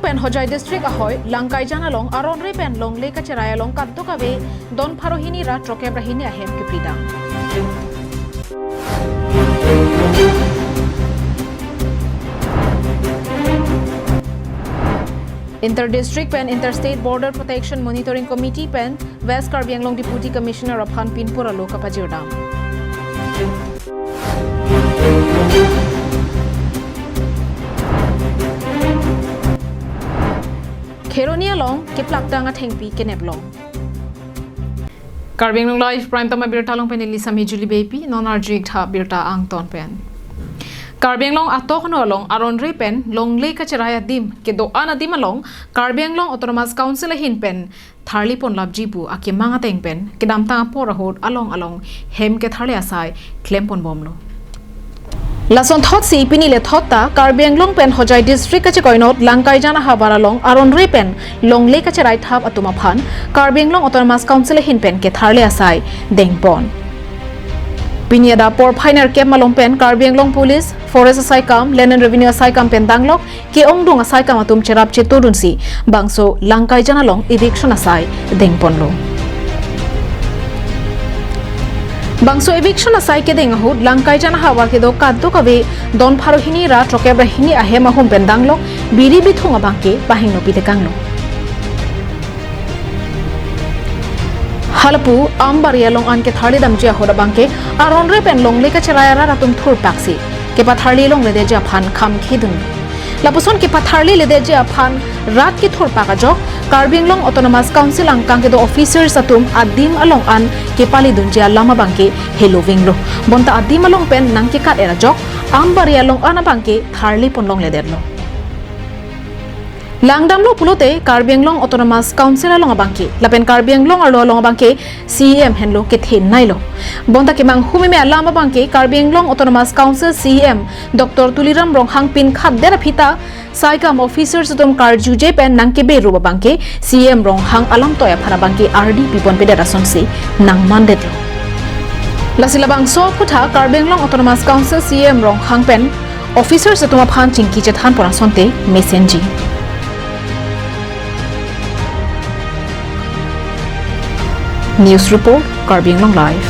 pen hojai district ahoy langkai jana long aron re pen long le ka cheraya long kat to ka ve don pharo hini ra troke brahini ahem ke pridang Inter-district pen Interstate Border Protection Monitoring Committee pen West Karbi Anglong Deputy Commissioner of Hanpinpura Loka Pajirdam. Keronia long kiplak danga thengpi keneblong. Karbi Anglong Live Prime Tama Birta long pen Elisa Mijuli Baby non-arjig tha Birta Angton pen. Karbi Anglong atok no long aron re pen long le ka cheraya dim ke do ana dim along Karbi Anglong Autonomous Council hin pen tharli pon labjibu ake manga teng pen ke dam ta por hod along hem ke tharle asai klem pon bomlo Lason thot si pini le thotta Karbi Anglong pen hojai district ka che koinot langkai jana habara long aron re pen long le ka cherai thap atuma phan Karbi Anglong Autonomous Council hin pen ke tharle asai deng pon Pinyada por pioneer kem malong pen Karbi Anglong Police Forest asai kam Land and Revenue asai kam pen danglok ke ongdung asai kam atum cherap che turun si bangso langkai jana long eviction asai dengpon lo bangso eviction asai ke deng hud langkai jana hawa ke do kaddo kawe don pharo hini ra troke bra hini ahema hum pen danglok biri bithunga bangke bahing no pite kanglo Halapu ambaria long an ke thali dam jia hoda bangke aron re pen long le ka cheraya ra ratum thur taksi ke patharli long le de ja phan kham khidun lapuson ke patharli le de ja phan rat ki thur pa ka jok Karbi Anglong Autonomous Council ang kang ke do officers atum adim along an ke pali dun jia lama bangke hello winglo bonta adim along pen nang ke kat era jok ambaria long ana bangke tharli pon long le derlo Langdamlo pulote Karbi Anglong Autonomous Council along abangke lapen Karbi Anglong alo along abangke CEM henlo ke thin nailo bonta ke mang humi me alama bangke Karbi Anglong Autonomous Council CEM Dr Tuliram Ronghang pin khat dera phita saikam officers tum karju je pen nang ke be ro bangke CEM Ronghang alam toya phara bangke RDP pon peda rason se nang mandet lo lasilabang so phutha Karbi Anglong Autonomous Council CEM Ronghang pen officers tum aphan chingki je than pora sonte messenji News Report, Karbi Anglong Live.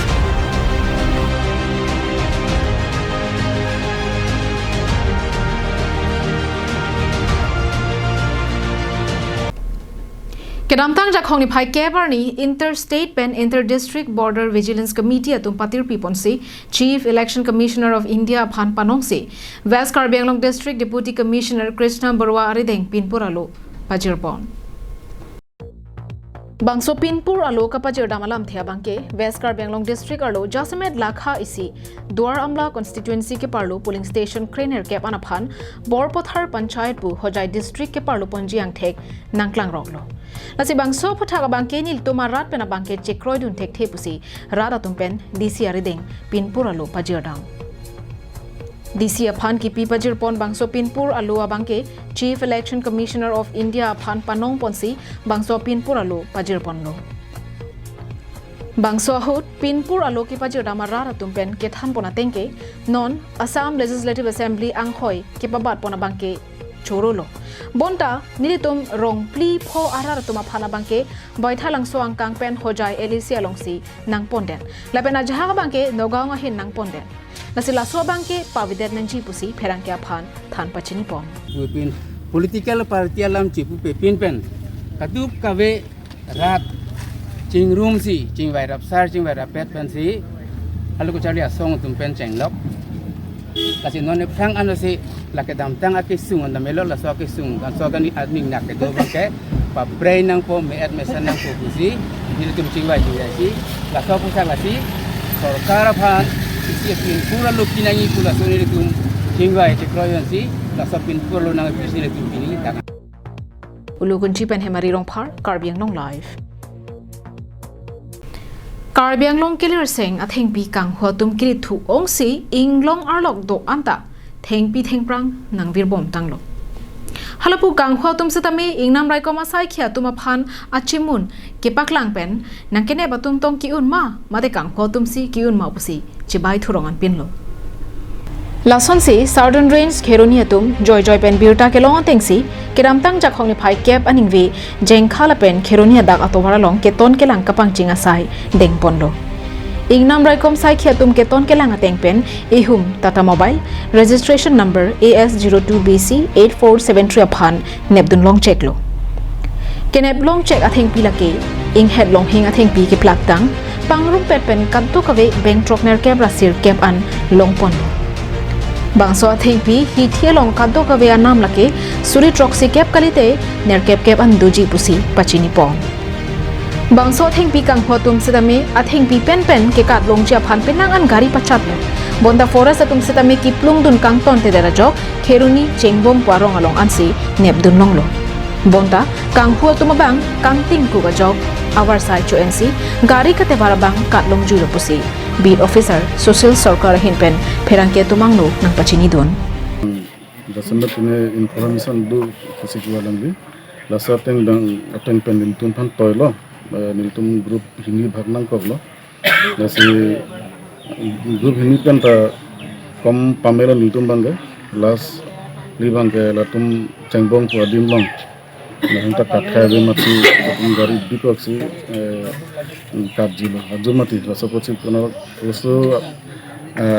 Kedamtang jakhong ni phai kebar ni Interstate pen Inter-district Border Vigilance Committee atum patir pipon se Chief Election Commissioner of India Phan Panong se West Karbi Anglong District Deputy Commissioner Krishna Barwa Arideng Pinpuralo Pajirpon Bangso Pinpur alo kapajir damalam thea bangke West Karbi Anglong District alo Jasamed Lakha isi Duar Amla constituency ke parlo polling station Krener ke anaphan Borpothar Panchayat bu Hojai District ke parlo ponjiang thek nangklang roklo Lasi bangso puthaga bangke nil tumarat pena bangke chekroi dun thek thepusi rada tumpen DC arideng Pinpur alo pajirdang DC Aphan ki Pipajir pon bangso Pinpur alo abangke Chief Election Commissioner of India Aphan Panong ponsi bangso Pinpur alo pajir ponlo bangso ahut Pinpur alo ki pajir damara tumpen ke than pona tengke non Assam Legislative Assembly anghoi ke pabat pona bangke chorolo bonta nilitum rong pli pho arar tuma phana bangke boithalang so angkang pen hojai LEC alongsi nang ponden lapena jaha bangke nogaonga hin nang ponden Nasila so bangke pawidet nanji pusi pherang ke aphan than pachini pon pin political party alam chipu pe pin pen katup kawe rat ching room si ching vai rap sar ching vai rap pet pen si alu ko chali asong tum pen cheng lok kasi non ne phang an si la ke dam tang ake sung on melo la so ke sung kan so kan ni admin nak ke do bangke pa brain nang po me admission nang po pusi ni tum ching vai ji si la so pu sang la si sarkar aphan isi pura lukinangi pula sone tum chingwai te kroyansi la sapin pura nang pisine tum pini tak Ulugun chipen hemari rongphar Karbi Anglong Live Karbi Anglong Kilir Seng atheng pi kang hotum kiri thu ongsi inglong arlok do anta theng pi theng prang nang virbom tanglo Halapu kang hotum setame ingnam rai koma sai khia tuma phan achimun ke paklang pen nang kene batum tong ki un ma mate kang hotum si ki un ma pusi chibai thurongan pinlo Lason si Southern Range Kheroni atum joy pen birta ke long tengsi kiram tang jak hong ni phai kep aning vi jeng khala pen Kheroni dak atobara long ke ton ke lang kapang chinga sai deng ponlo Ingnam Raikom Sai Khiatum Keton Kelang Ateng Pen Ehum Tata Mobile Registration Number AS02BC 8473 Aphan Nebdun Long Check Lo Kenep Long Check Atheng Pilake Ing Head Long Hing Atheng Pi Ke Plak Tang Pangrum Pet Pen Kanto Kave Bank Trokner Keb Rasir Keb An Long Pon Bangso Atheng Pi Hi Thie Long Kanto Kave Anam Lake Suri Troksi Keb Kalite Ner Keb Keb An Duji Pusi Pachini Pong Bangso atheng pi kang hotum sedame atheng pi pen ke kat long chia phan penang an gari pachat lo bonda forest atum sedame ki plung dun kang ton te dera jok Kheroni chengbom parong along ansi nep dun long lo bonda kang hu atum bang kang ting ku ga jok our side cho nc gari kate bara bang kat long ju lo pusi beat officer social sarkar hin pen pherang ke tumang lo nang pachini don Dasamba tine information do kusikwa langbi lasa teng dang ateng pen tun phan toilo niltum group hini bhagnang koglo nasi group hini kan ta kom pamela niltum bangge las li bangge latum chengbong ko adim long na hanta katha be mati gari dikoksi kat jilo ajumati lasa pochi kono oso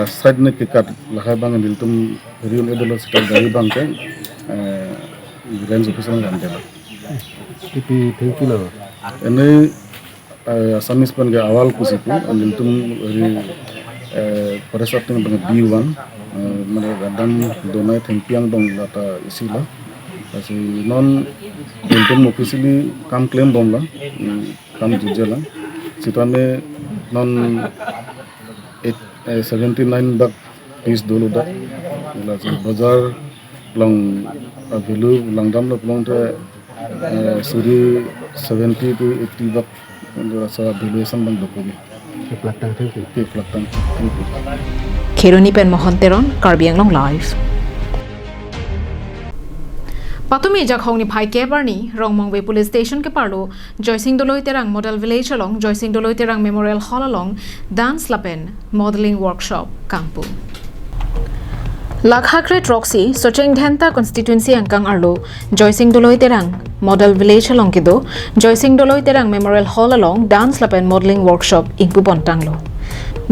side ne kat laha bang niltum riun edelo sital gari bangke range officer ngandela tipi thengkila ini Asamis pun ke awal kusipu, anjuntum dari pada saat yang dengan B1, mana kadang donai tempiang dong lata isilah, kasi non anjuntum officially kam claim dong lah, kam jujur lah, situane non 79 dak piece dulu dak, lalu bazar long value long dam lah long tu suri 70 to 80 dak rasa valuation bang dokogi ke platang Kheroni pen mohonteron Karbiang Long Live Patumi jak hong ni phai ke barni Rongmong Way Police Station ke parlo Joysing Doloi Terang Model Village along Joysing Doloi Terang Memorial Hall along Dance Lapen Modeling Workshop Kampu Lakhakre Troxy Socheng Dhenta Constituency Angkang Arlo Joysing Doloi Terang Model Village along kido Joysing Doloi Terang Memorial Hall along Dance Lapen Modeling Workshop Ingpu Bontanglo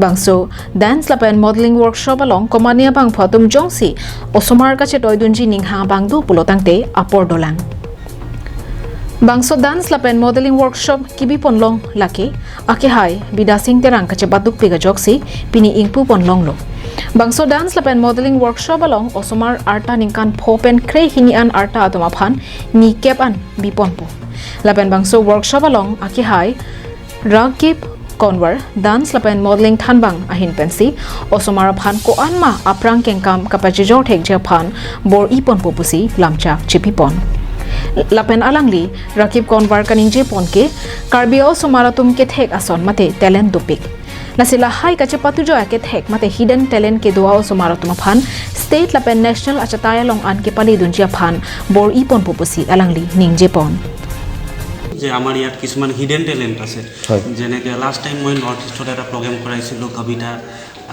Bangso Dance Lapen Modeling Workshop along Komania Bang Phatum Jongsi Osomar kache toidunji ningha bangdu pulotangte apor dolang Bangso Dance Lapen Modeling Workshop kibi ponlong lake ake hai bidasing terang kache batuk pega joksi pini ingpu ponlong lo Bangso Dance Lapen Modeling Workshop along Osomar Arta Ningkan Phopen Kre Hinian Arta Atoma Phan Ni Kep An Biponpo Lapen Bangso Workshop along Aki Hai Rakip Conver Dance Lapen Modeling Thanbang Ahin Pensi Osomar Phan Ko Anma Aprang Kengkam Kapajijor Thek Japan Bor Ipon Popusi Lamchak Chipipon Lapen Alangli Rakip Conver Kaninje Ponke Karbio Somaratum Ke Thek Ason Mate Talent Dupik Nasila hai kache patujo ake thek mate hidden talent ke doa somaratuma phan state lapen national achataya long an ke pali dunjia phan bor ipon popusi alangli ningje pon যে আমাৰ ইয়াত কিছুমান hidden talent আছে যেনেকৈ last time মই নৰ্থ ইষ্টত এটা প্ৰগ্ৰেম কৰাইছিলোঁ কবিতা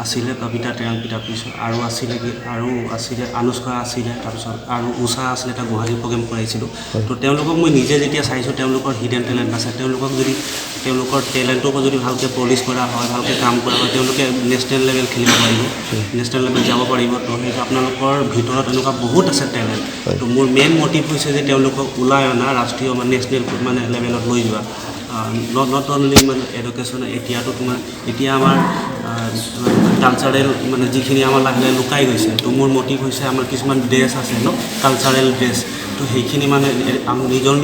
আছিলে কবিতা টেৰাংপি তাৰপিছত আৰু আছিলে আনুষ্কা আছিলে তাৰপিছত আৰু উষা আছিলে এটা গুৱাহাটী প্ৰগ্ৰেম কৰাইছিলোঁ তো তেওঁলোকক মই নিজে যেতিয়া চাইছোঁ তেওঁলোকৰ হিডেন টেলেণ্ট আছে তেওঁলোকক যদি তেওঁলোকৰ টেলেণ্টক যদি ভালকৈ পলিচ কৰা হয় ভালকৈ কাম কৰা হয় তেওঁলোকে নেশ্যনেল লেভেল খেলিব পাৰিব নেশ্যনেল লেভেল যাব পাৰিব তো সেইটো আপোনালোকৰ ভিতৰত এনেকুৱা বহুত আছে টেলেণ্ট তো মোৰ মেইন মটিভ হৈছে যে তেওঁলোকক ওলাই অনা ৰাষ্ট্ৰীয় মানে নেশ্যনেল মানে লেভেলত লৈ যোৱা নট অনলি মানে এডুকেশ্যন এতিয়াতো তোমাৰ এতিয়া আমাৰ কালচাৰেল মানে যিখিনি আমাৰ লাহে লাহে লুকাই গৈছে তো মোৰ মটিভ হৈছে আমাৰ কিছুমান ড্ৰেছ আছে ন কালচাৰেল ড্ৰেছ তো সেইখিনি মানে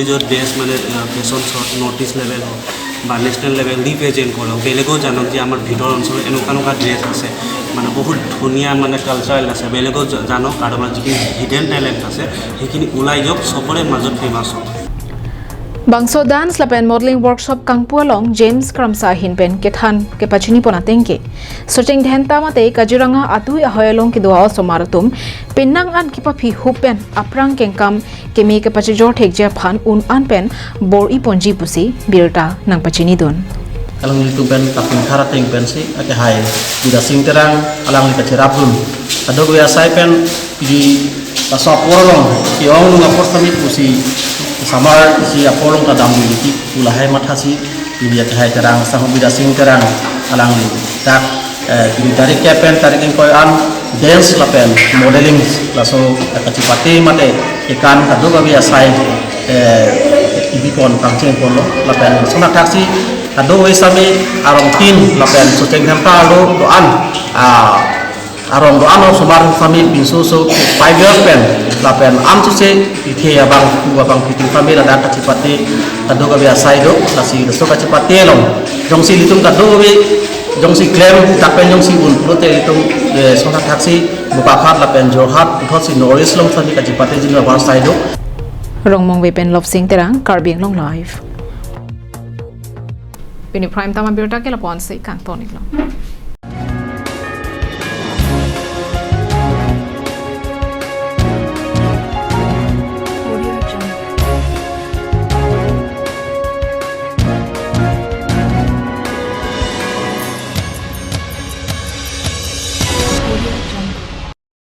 নিজৰ ড্ৰেছ মানে ফেশ্বন শ্ব'ত নৰ্থ ইষ্ট লেভেল হওক বা নেশ্যনেল লেভেল ৰিপ্ৰেজেণ্ট কৰক বেলেগেও জানক যে আমাৰ ভিতৰ অঞ্চলত এনেকুৱা ড্ৰেছ আছে মানে বহুত ধুনীয়া মানে কালচাৰেল আছে বেলেগেও জানক আৰু আমাৰ যিখিনি হিডেন টেলেণ্ট আছে সেইখিনি ওলাই যাওক চবৰে মাজত ফেমাছ হওক Bangso Dance Lapen Modeling Workshop Kangpu along James Kramsa Hinpen Kethan ke pachini ponatengke Socheng Dhenta mate Kajiranga atui ahoyalong ki doa somaratum Penang an kipa phi hupen aprang kengkam kemi ke pachijor thekje phan un an pen bor iponji pusi birta nang pachini don kalang li tumpen kapin khara ting pen si ake hai bida sing terang alang li kacirapun ado gue asai pen di pasok porong ki ong nunga postami usi samar si apolong kadam di ulahai mathasi ini ake hai terang sama bida sing terang alang li tak di tarik kepen tarik koi an dance lapen modeling laso kacipati mate ikan kado gue asai ibi pon kangceng pon lo lapen sona taksi ado sami arong tin lapen soceng hampa lo doan arong doan lo sumar sami pinsu so 5 years pen lapen am tu se ithe abang piti kami ada kacipati ado ka biasa do nasi so kacipati lo jong si litung kado we jong si claim tapen jong si un pro te litung sona taksi buka khat lapen jorhat uthot si noris long sami kacipati jin bar sai do rong mong we pen love sing terang Karbiang long live. Pini prime tama birta ke lapon se kan tonik long.